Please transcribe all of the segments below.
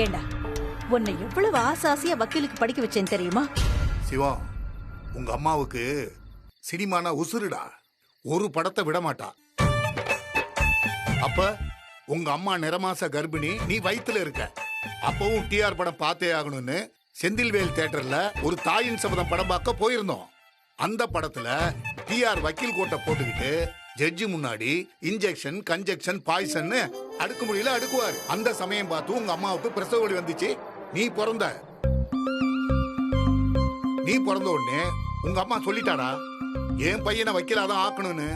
ஏண்டா உன்னை எவ்வளவு ஆசாசியா வக்கீலுக்கு படிக்க வச்சேன் தெரியுமா? சிவா, உங்க அம்மாவுக்கு சினிமானா உசுருடா. ஒரு படத்தை விட மாட்டா. அப்ப உங்க அம்மா நிறமாச கர்ப்பிணி, நீ வயித்துல இருக்க. அப்பவும் டிஆர் படம் பார்த்தே ஆகணும்னு செந்தில்வேல் தியேட்டர்ல ஒரு தாயின் சபதம் படம் பார்க்க போயிருந்தோம். அந்த படத்துல டிஆர் வக்கீல் கோட்டை போட்டுக்கிட்டு ஜட்ஜி முன்னாடி இன்ஜெக்ஷன் கன்ஜெக்ஷன் பாய்சன் அடுக்குமுறையில அடுக்குவாரு. அந்த சமயம் பார்த்து உங்க அம்மாவுக்கு பிரசவ வலி வந்துச்சு. நீ பிறந்த உடனே உங்க அம்மா சொல்லிட்டாடா, என் பையனை வக்கீலாதான் ஆக்கணும்னு.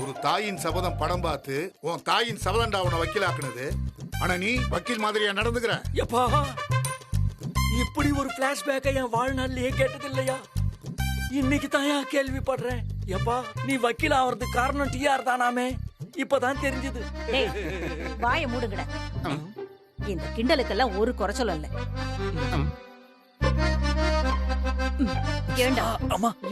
ஒரு தாயின் சபதம் படம் பார்த்து உன் தாயின் சபதண்டா உன்னை வக்கீல் ஆக்குனது. ஆனா நீ வக்கீல் மாதிரியா நடந்துக்கிற. இப்படி ஒரு பிளாஷ்பேக்கை என் வாழ்நாள்லயே கேட்டது இல்லையா? இன்னைக்கு தான் கேள்விப்படுறேன். எப்பா, நீ வக்கீல் ஆவறதுக்கு காரணம் டிஆர் தானாமே? இப்பதான் தெரிஞ்சது. வாய மூடுங்கட. இந்த கிண்டலுக்கெல்லாம் ஒரு குறைச்சலும் இல்ல. ஏண்டா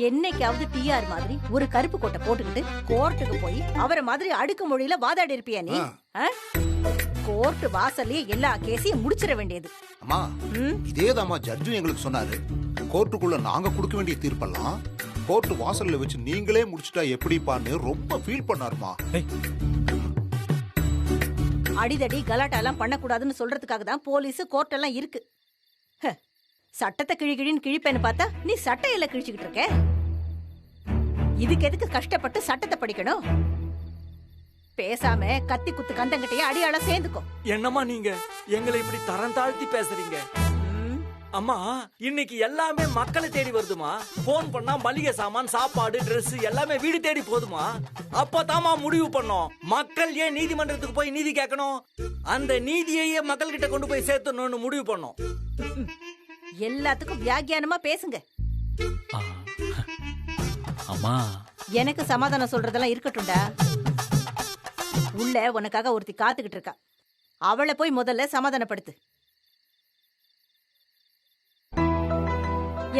என்னைக்காவது டிஆர் மாதிரி ஒரு கருப்பு கோட்டை போட்டுக்கிட்டு கோர்ட்டுக்கு போய் அவரை மாதிரி அடுக்கு மொழியில வாதாடி இருப்பியா நீ? கோர்ட் வாசல்லயே எல்லா கேஸையும் முடிச்சிட வேண்டியது. அம்மா, இதேதாம்மா ஜட்ஜும் எங்களுக்கு சொன்னாரு. கோர்ட்டுக்குள்ள நாங்க கொடுக்க வேண்டிய தீர்ப்பெல்லாம் கோர்ட் வாசல்ல வச்சு நீங்களே முடிச்சிட்டா எப்படிப்பான்னு ரொம்ப ஃபீல் பண்ணாருமா. அடிதடி கலாட்டா எல்லாம் பண்ணக்கூடாதுன்னு சொல்றதுக்காக தான் போலீஸ் கோர்ட் எல்லாம் இருக்கு. சட்டத்தை கிழின்னு கிழிப்பேன்னு பார்த்தா நீ சட்டையில கிழிச்சுக்கிட்டு இருக்க. இதுக்கு எதுக்கு கஷ்டப்பட்டு சட்டத்தை படிக்கணும்? பேசாம கத்தி குத்து கந்தங்கிட்டே அடியாள சேர்ந்துக்கும். என்னம்மா நீங்க எங்களை இப்படி தரம் தாழ்த்தி பேசுறீங்க? அம்மா, இன்னைக்கு எல்லாமே மக்களை தேடி வருதுமா. போன் பண்ணா மளிகை சாமான், சாப்பாடு, டிரெஸ் எல்லாமே வீடு தேடி போதுமா. அப்பதாமா முடிவு பண்ணோம், மக்கள் ஏன் நீதிமன்றத்துக்கு போய் நீதி கேட்கணும், அந்த நீதியையே மக்கள் கிட்ட கொண்டு போய் சேர்த்தணும்னு முடிவு பண்ணோம். எல்லாத்துக்கும் வியாக்கியானமா பேசுங்க. அம்மா, எனக்கு சமாதானம் சொல்றதெல்லாம் இருக்கட்டும்டா. உள்ள உனக்காக ஒருத்தி காத்துக்கிட்டு இருக்கா. அவளை போய் முதல்ல சமாதானப்படுத்து.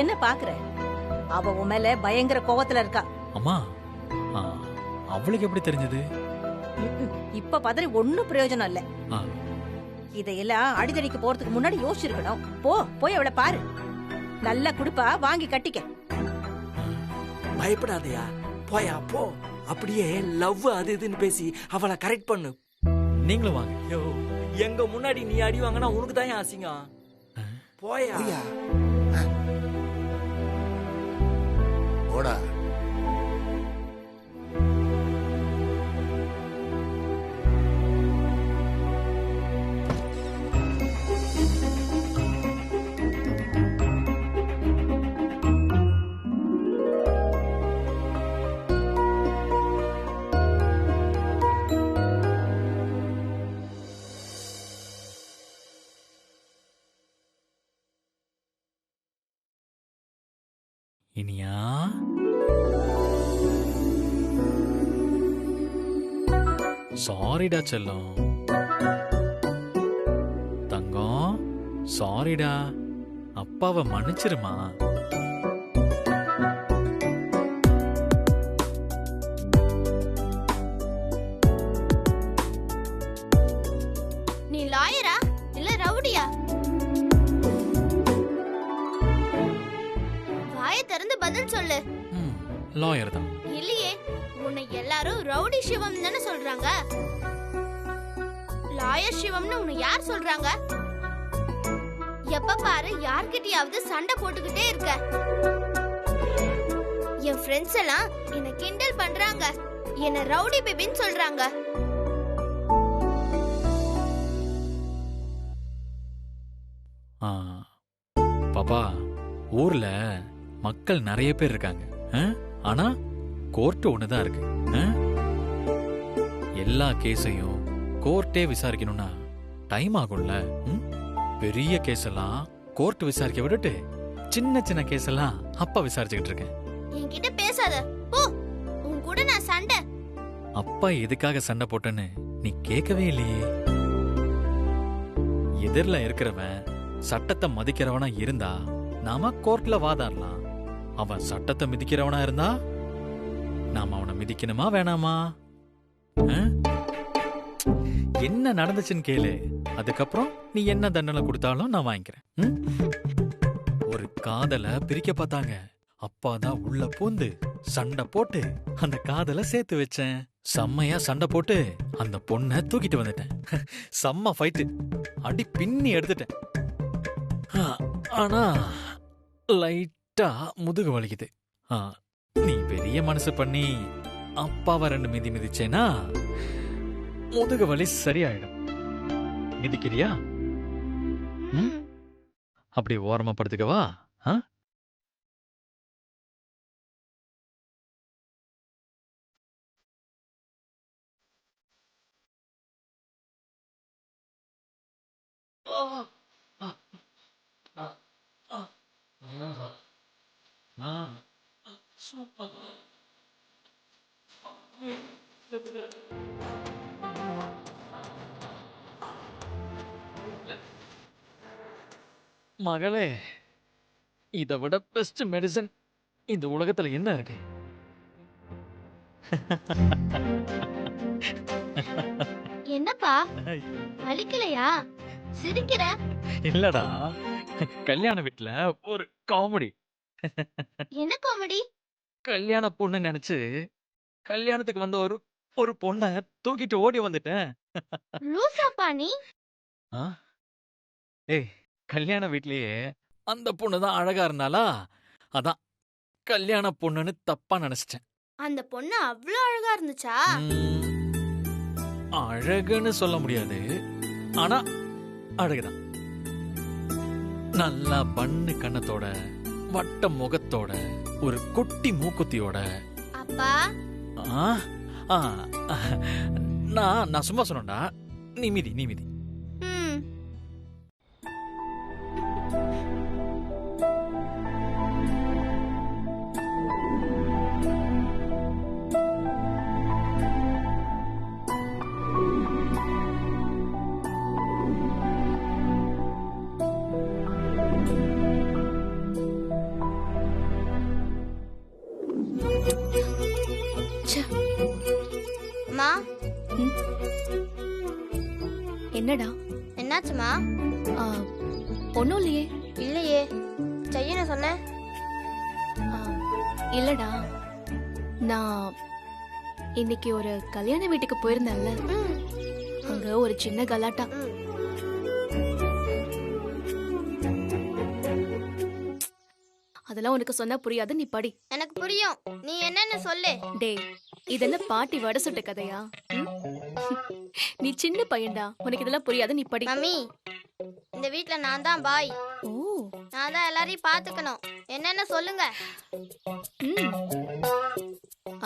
என்ன பாக்குற? அவ உன் மேல பயங்கர கோவத்துல இருக்கா. அம்மா, அவளுக்கு எப்படி தெரிஞ்சது? இப்ப பதறி ஒன்னும் பிரயோஜனம் இல்ல. இதையெல்லாம் அடிதடிக்கு போறதுக்கு முன்னாடி யோசிச்சிருக்கணும். போய் அவளை பாரு. நல்லா குடுப்பா, வாங்கி கட்டிக்க. பயப்படாதயா, போயா போ. அப்படியே லவ் அது இதுன்னு பேசி அவளை கரெக்ட் பண்ணு. நீங்களும் வாங்க. எங்க முன்னாடி நீ அடி வாங்கினா உனக்கு தான் ஆசைங்க. போயா. போடா. இனியா, சாரிடா செல்லம். தங்கம், சாரிடா. அப்பாவை மன்னிச்சிருமா. நீ லாயரா இல்ல ரவுடியா? வாயை திறந்து பதில் சொல்லு. லாயர் தான். இல்லையே, உன்னை எல்லாரும் ரவுடி சிவம் தானே சொல்றாங்க. லாயர் சிவம்னு உன்னை யார் சொல்றாங்க? எப்ப பாரு யார்கிட்டயாவது சண்டை போட்டுக்கிட்டே இருக்க. என் ஃப்ரெண்ட்ஸ் எல்லாம் என்ன கிண்டல் பண்றாங்க, என்ன ரவுடி பேபின்னு சொல்றாங்க. பாப்பா, ஊர்ல மக்கள் நிறைய பேர் இருக்காங்க. ஆனா கோர்ட் ஒண்ணுதான் இருக்கு. எல்லா கேஸையும் கோர்ட்டே விசாரிக்கணும்னா டைம் ஆகும்ல. பெரிய கேஸ் எல்லாம் கோர்ட் விசாரிக்க விட்டுட்டு சின்ன சின்ன கேஸ் எல்லாம் அப்பா விசாரிச்சுக்கிட்டு இருக்கேன். என்கிட்ட பேசாத போ. உன் கூட நான் சண்டை. அப்பா எதுக்காக சண்டை போட்டேன்னு நீ கேட்கவே இல்லையே. எதிரில இருக்கிறவன் சட்டத்தை மதிக்கிறவனா இருந்தா நாம கோர்ட்ல வாதாடலாம். அவன் சட்டத்தை மிதிக்கிறவனா இருந்தா நாம அவனை மிதிக்கணுமா வேணாமா? ஆ? என்ன நடந்துச்சுன்னு கேளு. அதுக்கப்புறம் நீ என்ன தண்டனை கொடுத்தாலும் நான் வாங்கிக்கிறேன். ம்? ஒரு காதலை பிரிக்க பார்த்தாங்க. அப்பாதான் உள்ள பூந்து சண்டை போட்டு அந்த காதலை சேர்த்து வச்சேன். செம்மையா சண்டை போட்டு அந்த பொண்ணை தூக்கிட்டு வந்துட்டேன். செம்ம ஃபைட்டு, அடி பின்னி எடுத்துட்டேன். ஆனா லைட்டா முதுகு வலிக்குது. நீ பெரிய மனசு பண்ணி அப்பாவை 2 மிதி மிதிச்சேனா முதுகு வலி சரியாயிடும். மிதிக்கிறியா? அப்படி ஓரமா படுத்துக்கவா? மகளே, இதை விட பெஸ்ட் மெடிசன் இந்த உலகத்துல என்ன இருக்கு? என்னப்பா வலிக்கலையா? சிரிக்கிற? இல்லடா, கல்யாண வீட்டுல ஒரு காமெடி. என்ன காமெடி? கல்யாண பொண்ணு நினைச்சு கல்யாணத்துக்கு வந்த ஒரு ஒரு பொண்ண தூக்கிட்டு ஓடி வந்துட்டேன். லூசாப்பா நீ? ஆ? ஏய், கல்யாண வீட்லயே அந்த பொண்ணுதான் அழகா இருந்தாளா, அதான் கல்யாண பொண்ணுன்னு தப்பா நினைச்சிட்டேன். அந்த பொண்ணு அவ்வளவு அழகா இருந்துச்சா? அழகுன்னு சொல்ல முடியாது, ஆனா அழகுதான். நல்லா பண்ணு கண்ணத்தோட, வட்ட முகத்தோட, ஒரு குட்டி மூக்குத்தியோட. அப்பா ஆ, ஆ, நான் சும்மா சொன்னேன்டா. நீ மிதி. ம். அம்மா என்னடா? என்னாச்சுமா? ஒன்னும் இல்லையே. இல்லையே, செய்யணும் சொன்ன. இல்லடா, நான் இன்னைக்கு ஒரு கல்யாண வீட்டுக்கு போயிருந்தேன்ல, அங்க ஒரு சின்ன கலாட்டா. அதெல்லாம் உனக்கு சொன்னா புரியாது, நீ படி. எனக்கு புரியும், நீ என்னன்னு சொல்லு. டேய், இது என்ன பாட்டி வடை சுட்ட கதையா? நீ சின்ன பையன்டா, உனக்கு இதெல்லாம் புரியாது, நீ படி. மம்மி, இந்த வீட்ல நான் தான் பாய். ஓ, நான் தான் எல்லாரையும் பாத்துக்கணும். என்னன்னு சொல்லுங்க.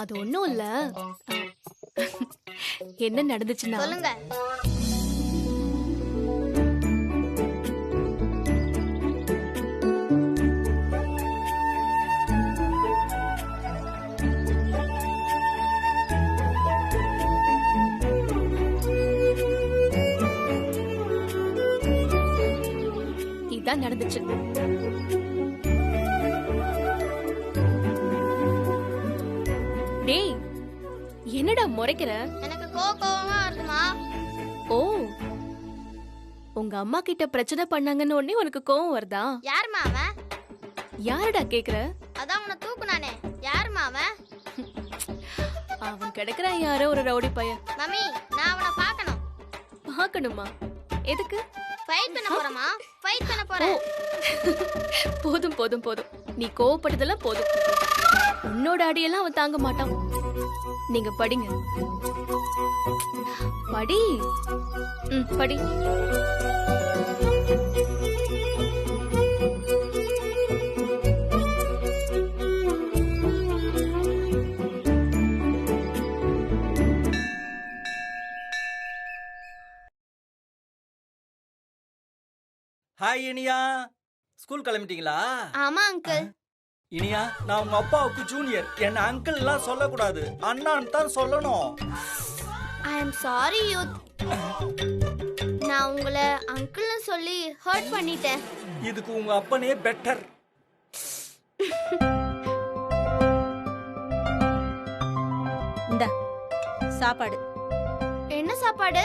அது ஒண்ணும் இல்ல. என்ன நடந்துச்சுன்னா, சொல்லுங்க. இதான் நடந்துச்சு. டேய், என்னடா முறைக்கிற? எனக்கு கோவமா இருக்குமா? ஓ, உங்க அம்மா கிட்ட பிரச்சனை பண்ணாங்கன்னு உடனே உனக்கு கோவம் வருதா? யாருமா அவன்? யாருடா கேக்குற? அதான் உன்னை தூக்குனானே, யாருமா அவன்? அவன் கிடக்குறான், யாரோ ஒரு ரவுடி பையன். மம்மி, நான் அவனை பார்க்கணும். பார்க்கணுமா? எதுக்கு? ஃபைட் பண்ண போறமா? ஃபைட் பண்ண போறேன். போதும் போதும் போதும், நீ கோவப்பட்டதெல்லாம் போதும். உன்னோட அடியெல்லாம் அவன் தாங்க மாட்டான். நீங்க படிங்க. படி. படி. ஹாய் இனியா, ஸ்கூல் கிளம்பிட்டீங்களா? ஆமா அங்கிள். இனியா, நான் உங்க அப்பாவுக்கு ஜூனியர். என்ன அங்கிள் எல்லாம் சொல்லக்கூடாது, அண்ணான்னு தான் சொல்லணும். ஐ அம் சாரி யூத். நான் உங்களை அங்கிள்னு சொல்லி ஹர்ட் பண்ணிட்டேன். இதுக்கு உங்க அப்பனே பெட்டர். இந்த சாப்பாடு. என்ன சாப்பாடு?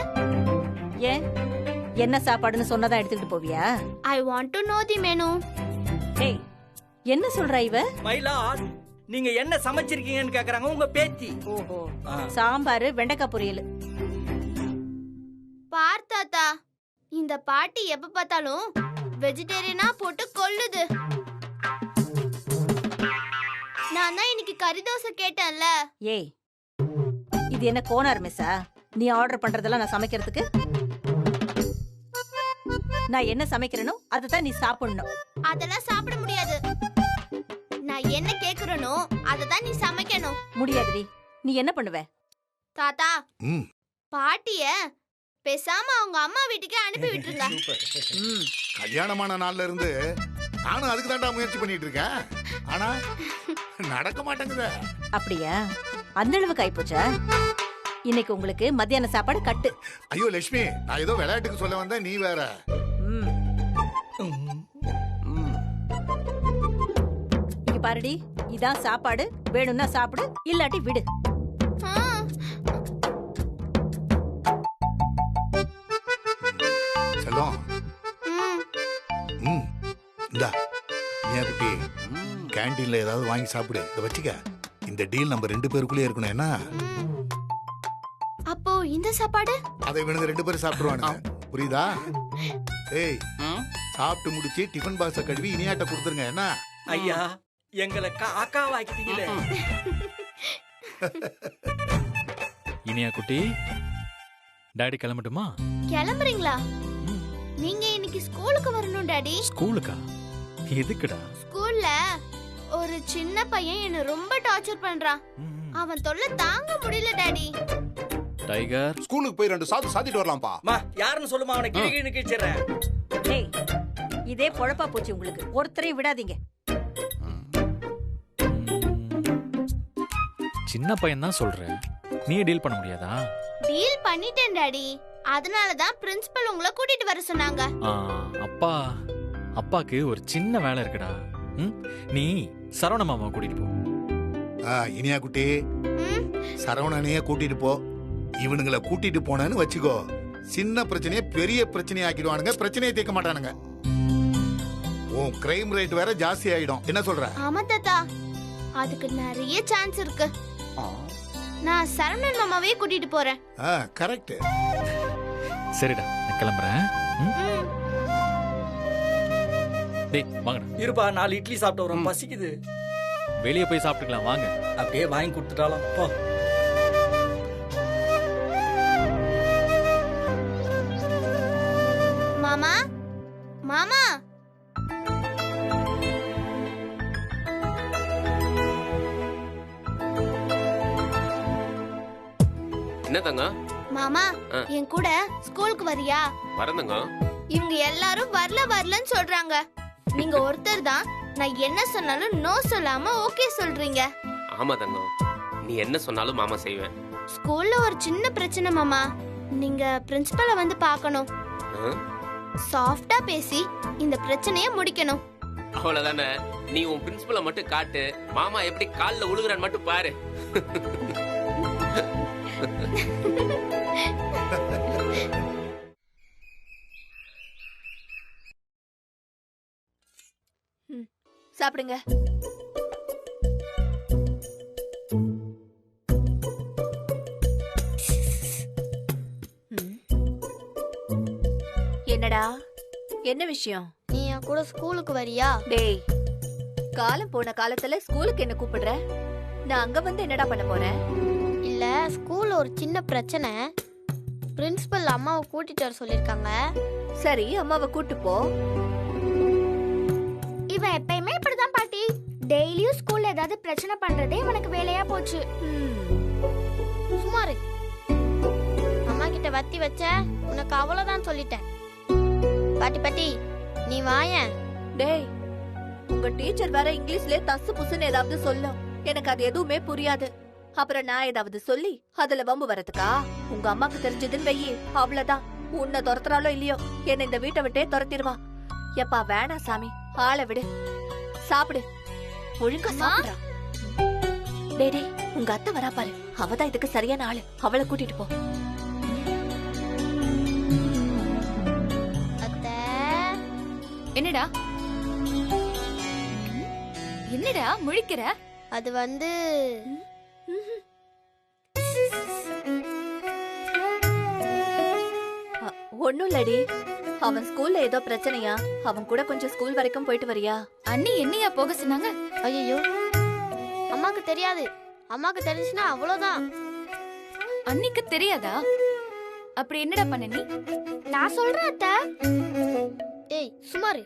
ஏன் என்ன சாப்பாடுன்னு சொன்னதான் எடுத்துக்கிட்டு போவியா? I want to know the menu. ஏய், என்ன சொல்றா இவ? மயிலா, நீங்க என்ன சமைச்சிருக்கீங்கன்னு கேக்குறாங்க உங்க பேத்தி. ஓஹோ, சாம்பார் வெண்டைக்காய் பொரியல். பார்த்தாத்தா, இந்த பாட்டி எப்ப பார்த்தாலும் வெஜிடேரியனா போட்டு கொல்லுது. நான் தான் இன்னைக்கு கறி தோசை கேட்டேன்ல. ஏய், இது என்ன கோனார் மெஸ்ஸா? நீ ஆர்டர் பண்றதெல்லாம் நான் சமைக்கிறதுக்கு? நான் என்ன சமைக்கிறேனோ அதுதான் நீ சாப்பிடணும். அதெல்லாம் சாப்பிட முடியாது. நான் என்ன கேக்குறேனோ அததான் நீ சமைக்கணும். முடியாதுடி. நீ என்ன பண்ணுவ? தாத்தா, ம் பாட்டிய பேசாம அவங்க அம்மா வீட்டுக்கே அனுப்பி விட்டுருங்க. ம், கல்யாணமான நாள்ல இருந்து நானும் அதுக்கு தாண்டா முயற்சி பண்ணிட்டு இருக்கேன். ஆனா நடக்க மாட்டேங்குதே. அப்படியா? அந்த அளவுக்கு ஆயிப்போச்சா? இன்னைக்கு உங்களுக்கு மத்தியான சாப்பாடு கட்டு. ஐயோ லட்சுமி, நான் ஏதோ விளையாட்டுக்கு சொல்ல வந்தேன், நீ வேற. ம். இங்க பாருடி, இதான் சாப்பாடு. வேணும்னா சாப்பிடு, இல்லாட்டி விடு. ஆ, செல்லம், ம். ம் இந்தா ஏன் குட்டி, கேண்டீன்ல ஏதாவது வாங்கி சாப்பிடு. இதை வச்சுக்க. இந்த டீல் நம்ம 2 பேருக்குள்ளே இருக்கணும். என்ன? அப்போ இந்த சாப்பாடு? அதை இவனுங்க 2 பேரும் சாப்பிடுவானுங்க. புரியுதா? ஏய், சாப்பிட்டு முடிச்சு டிஃபன் பாக்ஸ கழுவி இனியாட்ட கொடுத்துருங்க. என்ன? ஐயா, எங்களை காக்காவாக்கிட்டீங்களே. இனியா குட்டி, டாடி கிளம்பட்டுமா? கிளம்புறீங்களா? நீங்க இன்னைக்கு ஸ்கூலுக்கு வரணும் டாடி. ஸ்கூலுக்கா? எதுக்குடா? ஸ்கூல்ல ஒரு சின்ன பையன் என்ன ரொம்ப டார்ச்சர் பண்றான். அவன் தொல்லை தாங்க முடியல டாடி. டைகர், ஸ்கூலுக்கு போய் 2 சாத்து சாத்திட்டு வரலாம்ப்பா. மா, யாருன்னு சொல்லுமா, அவனை கிழிகிழு கிழிச்சிடுறேன். ஏய், இதே பொழப்பா போச்சு உங்களுக்கு. ஒருத்தரையும் விடாதீங்க. சின்ன பையன் தான் சொல்றேன், நீ டீல் பண்ண முடியாதா? டீல் பண்ணிட்டேன் டாடி. அதனால தான் பிரின்சிபல் உங்களை கூட்டிட்டு வர சொன்னாங்க. அப்பாக்கு ஒரு சின்ன வேலை இருக்குடா. நீ சரவண மாமா கூட்டிட்டு போ. இனியா குட்டி, ம், சரவணனையே கூட்டிட்டு போ. இவனுங்களை கூட்டிட்டு போனேன்னு வச்சுக்கோ, சின்ன பிரச்சனையை பெரிய பிரச்சனையை ஆக்கிடுவானுங்க. பிரச்சனையை தீர்க்க மாட்டானுங்க. உன் கிரைம் ரேட் வேற ஜாஸ்தி ஆயிடும். என்ன சொல்ற? ஆமா தாத்தா, அதுக்கு நிறைய சான்ஸ் இருக்கு. நான் சரவணன் மாமாவே கூட்டிட்டு போறேன். கரெக்ட். சரிடா, நான் கிளம்புறேன். ம். டேய் வாங்கடா, இருப்பா, 4 இட்லி சாப்பிட்டு வரோம், பசிக்குது. வெளியே போய் சாப்பிட்டுக்கலாம் வாங்க. அப்படியே வாங்கி கொடுத்துட்டாலும் போ. மாமா, மாமா, என்ன தங்க? மாமா, என் கூட ஸ்கூலுக்கு வரியா? வரதுங்க. இவங்க எல்லாரும் வரலன்னு சொல்றாங்க. நீங்க ஒருத்தர் தான் நான் என்ன சொன்னாலும் நோ சொல்லாம ஓகே சொல்றீங்க. ஆமா தங்கம், நீ என்ன சொன்னாலும் மாமா செய்வேன். ஸ்கூல்ல ஒரு சின்ன பிரச்சனை மாமா. நீங்க பிரின்சிபலை வந்து பார்க்கணும். சாஃப்டா பேசி இந்த பிரச்சனைய முடிக்கணும். அவ்வளவுதானே. நீ உன் பிரின்சிபலை மட்டும் காட்டு, மாமா எப்படி கால்ல உழுகுறான்னு மட்டும் பாரு. சாப்பிடுங்க. என்னடா, என்ன விஷயம்? நீ என் கூட ஸ்கூலுக்கு வரியா? டேய், காலம் போன காலத்துல ஸ்கூலுக்கு என்ன கூப்பிடுற? நான் அங்க வந்து என்னடா பண்ண போறேன்? இல்ல, ஸ்கூல்ல ஒரு சின்ன பிரச்சனை. பிரின்சிபல் அம்மாவை கூட்டிட்டு வர சொல்லிருக்காங்க. சரி, அம்மாவை கூட்டு போ. இவன் எப்பயுமே இப்படிதான் பாட்டி. டெய்லியும் ஸ்கூல்ல ஏதாவது பிரச்சனை பண்றதே இவனுக்கு வேலையா போச்சு. சுமாரு அம்மா கிட்ட வத்தி வச்ச உனக்கு அவ்வளவுதான் சொல்லிட்டேன். பாட்டி பாட்டி, நீ வாயேன். டேய், உங்க டீச்சர் வேற இங்கிலீஷ்ல தசு புசுன்னு ஏதாவது சொல்லும். எனக்கு அது எதுவுமே புரியாது. அப்புறம் நான் ஏதாவது சொல்லி அதுல வம்பு வரதுக்கா? உங்க அம்மாக்கு தெரிஞ்சதுன்னு வெயி, அவ்வளவுதான். உன்னை துரத்துறாலோ இல்லையோ என்ன இந்த வீட்டை விட்டே துரத்திடுவா. எப்பா வேணாம் சாமி, ஆளை விடு. சாப்பிடு, ஒழுங்கா சாப்பிடுறா. டேய், உங்க அத்தை வரா பாரு, அவதான் இதுக்கு சரியான ஆளு. அவளை கூட்டிட்டு போ. என்னடா என்னடா முழிக்கிற? அது வந்து ஒண்ணும் இல்லடி, அவன் ஸ்கூல்ல ஏதோ பிரச்சனையா, அவன் கூட கொஞ்சம் ஸ்கூல் வரைக்கும் போயிட்டு வரியா? அண்ணி என்னையா போக சொன்னாங்க? ஐயோ, அம்மாக்கு தெரியாது. அம்மாக்கு தெரிஞ்சுன்னா அவ்வளவுதான். அன்னிக்கு தெரியாதா? அப்படி என்னடா பண்ண நீ? நான் சொல்றேன் அத்தை. ஏய் சுமாரு.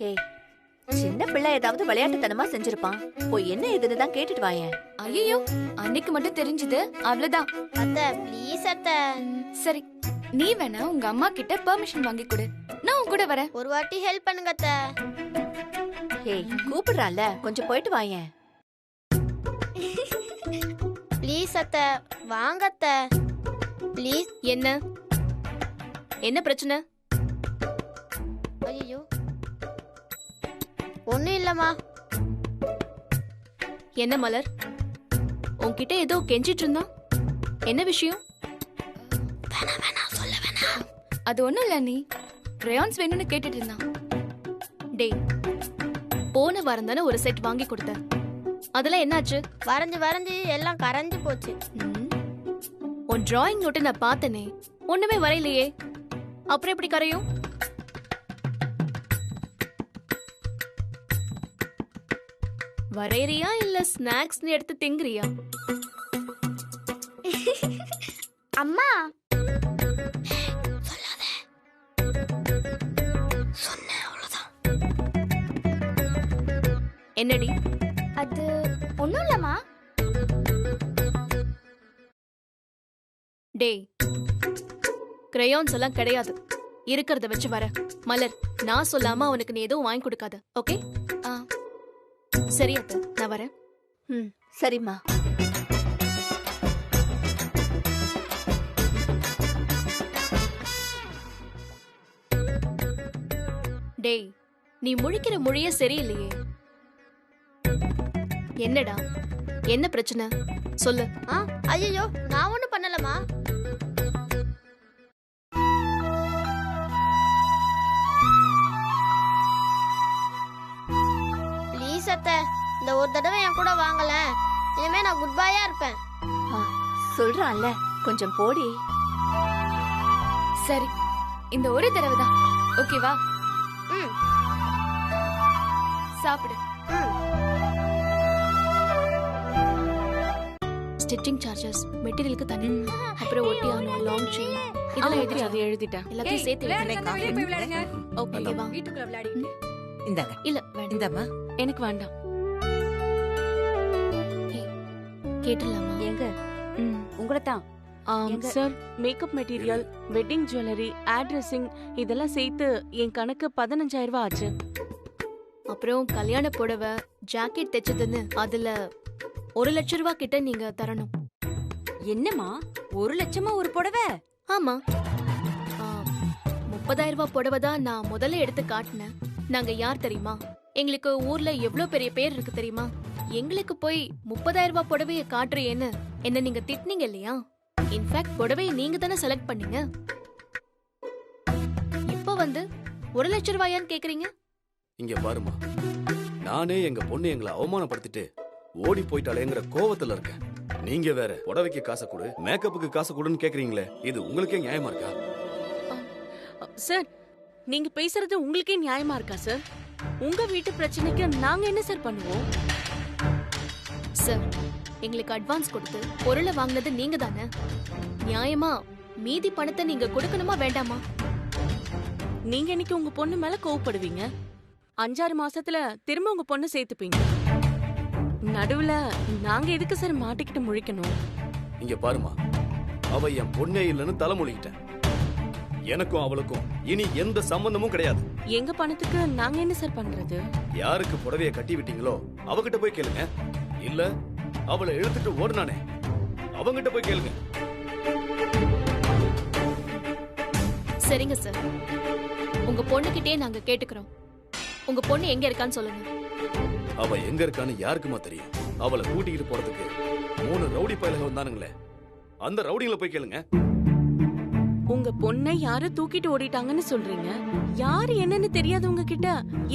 ஏய், சின்ன பிள்ளை ஏதாவது விளையாட்டுத்தனமா செஞ்சிருப்பான். போய் என்ன ஏதுன்னு தான் கேட்டுட்டு வாயேன். ஐயோ, அன்னைக்கு மட்டும் தெரிஞ்சது அவ்வளவுதான். அத்தை ப்ளீஸ் அத்தை. சரி, நீ வேணா உங்க அம்மா கிட்ட பெர்மிஷன் வாங்கி கொடு, நான் உன் கூட வரேன். ஒரு வாட்டி ஹெல்ப் பண்ணுங்க அத்தை. ஏய், கூப்பிடுறான்ல, கொஞ்சம் போயிட்டு வாயேன். ப்ளீஸ் அத்தை, வாங்க அத்தை ப்ளீஸ். என்ன பிரச்சனை? ஐயோ ஒண்ணும் இல்லம்மா. என்ன மலர், உன்கிட்ட ஏதோ கெஞ்சிட்டு இருந்தான், என்ன விஷயம்? சொல்ல வேணாம். அது ஒண்ணும் இல்ல, நீ கிரயான்ஸ் வேணும்னு கேட்டுட்டு இருந்தான். டேய், போன வாரம் தானே ஒரு செட் வாங்கி கொடுத்த, அதெல்லாம் என்னாச்சு? வரைஞ்சு வரைஞ்சு எல்லாம் கரைஞ்சு போச்சு. உன் டிராயிங் நோட்டு நான் பார்த்தனே, ஒண்ணுமே வரையிலையே, அப்புறம் எப்படி கரையும்? வரையறியா இல்ல ஸ்நாக்ஸ் எடுத்து திங்குறியா? அம்மா சொல்லாத. சொன்ன அவ்வளவுதான். என்னடி? அது ஒண்ணும் இல்லம்மா. டேய், கிரயான்ஸ் எல்லாம் கிடையாது, இருக்கிறத வச்சு வர. மலர், நான் சொல்லாம அவனுக்கு நீ எதுவும் வாங்கி கொடுக்காத, ஓகே? சரி அத்தை, நான் வரேன். சரிம்மா. டேய், நீ முழிக்கிற மொழியே சரியில்லையே. என்னடா, என்ன பிரச்சனை சொல்லு. ஐயோ, நான் ஒண்ணும் பண்ணலமா. ப்ளீஸ் அத்தை, இந்த ஒரு தடவை என் கூட வாங்கல, இனிமே நான் குட் பாயா இருப்பேன். சொல்றான்ல, கொஞ்சம் போடி. சரி, இந்த ஒரு தடவை தான், ஓகேவா? சாப்பிடு. ஸ்டிச்சிங் சார்ஜஸ், மெட்டீரியலுக்கு தனி, அப்புறம் ஒட்டி ஆகணும், லாங் செயின், இதெல்லாம் எழுதி அதை எழுதிட்டேன். எல்லாத்தையும் சேர்த்து ஓகேவா? வீட்டுக்குள்ள விளையாடிட்டு இந்தாங்க. இல்ல வேண்டாம். இந்தாம்மா. எனக்கு வேண்டாம். கேட்டலாமா? எங்க உங்களை தான் sir, makeup material, wedding jewellery, addressing இதெல்லாம் சேர்த்து என் கணக்கு 15,000 ரூபாய் ஆச்சு. அப்புறம் கல்யாண புடவை, ஜாக்கெட் தைச்சதுன்னு அதுல 1 லட்சம் ரூபாய் கிட்ட நீங்க தரணும். என்னம்மா 1 லட்சமா ஒரு புடவை? ஆமா, 30,000 ரூபாய் புடவை தான் நான் முதல்ல எடுத்து காட்டினேன். நாங்க யார் தெரியுமா? எங்களுக்கு ஊர்ல எவ்வளவு பெரிய பேர் இருக்கு தெரியுமா? எங்களுக்கு போய் 30,000 ரூபாய் புடவைய காட்டுறேன்னு என்ன நீங்க திட்டினீங்க இல்லையா? இன்ஃபேக்ட் புடவையை நீங்க தானே செலக்ட் பண்ணீங்க. இப்ப வந்து 1 லட்சம் ரூபாயான்னு கேக்குறீங்க? இங்க பாருமா, நானே எங்க பொண்ணு எங்களை அவமானப்படுத்திட்டு ஓடி போயிட்டாளேங்கிற கோவத்துல இருக்கேன். நீங்க வேற புடவைக்கு காசை கொடு, மேக்கப்புக்கு காசை கொடுன்னு கேக்குறீங்களே, இது உங்களுக்கே நியாயமா இருக்கா? சார், நீங்க பேசுறது உங்களுக்கே நியாயமா இருக்கா சார்? உங்க வீட்டு பிரச்சனைக்கு நாங்க என்ன சார் பண்ணுவோம்? சார், எங்களுக்கு அட்வான்ஸ் கொடுத்து பொருளை வாங்கினது நீங்க தானே. நியாயமா மீதி பணத்தை நீங்க கொடுக்கணுமா வேண்டாமா? நீங்க இன்னைக்கு உங்க பொண்ணு மேல கோவப்படுவீங்க, 5-6 மாசத்துல திரும்ப உங்க பொண்ணு சேர்த்துப்பீங்க. நடுவுல நாங்க எதுக்கு சார் மாட்டிக்கிட்டு முழிக்கணும்? இங்க பாருமா, அவ என் பொண்ணே இல்லைன்னு தலைமொழிக்கிட்டேன். எனக்கும் அவளுக்கும் இனி எந்த சம்பந்தமும் கிடையாது. எங்க பணத்துக்கு நாங்க என்ன சார் பண்றது? யாருக்கு புடவைய கட்டி விட்டீங்களோ அவகிட்ட போய் கேளுங்க. இல்ல அவளை இழுத்துட்டு ஓடுனானே அவங்கிட்ட போய் கேளுங்க. சரிங்க சார், உங்க பொண்ணுகிட்டே நாங்க கேட்டுக்கிறோம். உங்க பொண்ணு எங்க இருக்கான்னு சொல்லுங்க. அவ எங்க இருக்கான்னு யாருக்குமா தெரியும்? அவளை கூட்டிக்கிட்டு போறதுக்கு 3 ரவுடி பயலுக வந்தானுங்களே, அந்த ரவுடிங்களை போய் கேளுங்க. உங்க பொண்ணை யாரு தூக்கிட்டு ஓடிட்டாங்கன்னு சொல்றீங்க. யாரு என்னன்னு தெரியாதவங்க கிட்ட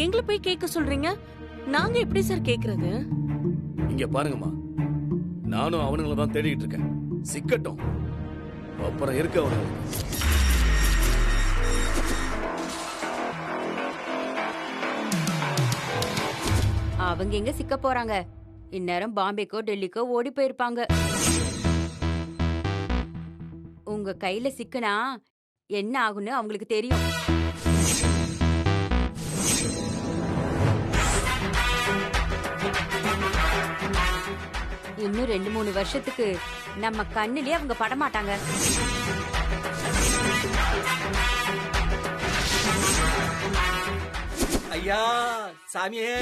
எங்களை போய் கேட்க சொல்றீங்க. நாங்க எப்படி சார் கேக்குறது? இங்க பாருங்கம்மா, நானும் அவனுங்களை தான் தேடிட்டு இருக்கேன். சிக்கட்டும், அப்புறம் இருக்க அவனுங்களுக்கு. அவங்க எங்க சிக்க போறாங்க? இந்நேரம் பாம்பேக்கோ டெல்லிக்கோ ஓடி போயிருப்பாங்க. உங்க கையில சிக்கனா என்ன ஆகுன்னு அவங்களுக்கு தெரியும். இன்னும் 2-3 வருஷத்துக்கு நம்ம கண்ணிலே அவங்க படமாட்டாங்க. ஐயா சாமியே!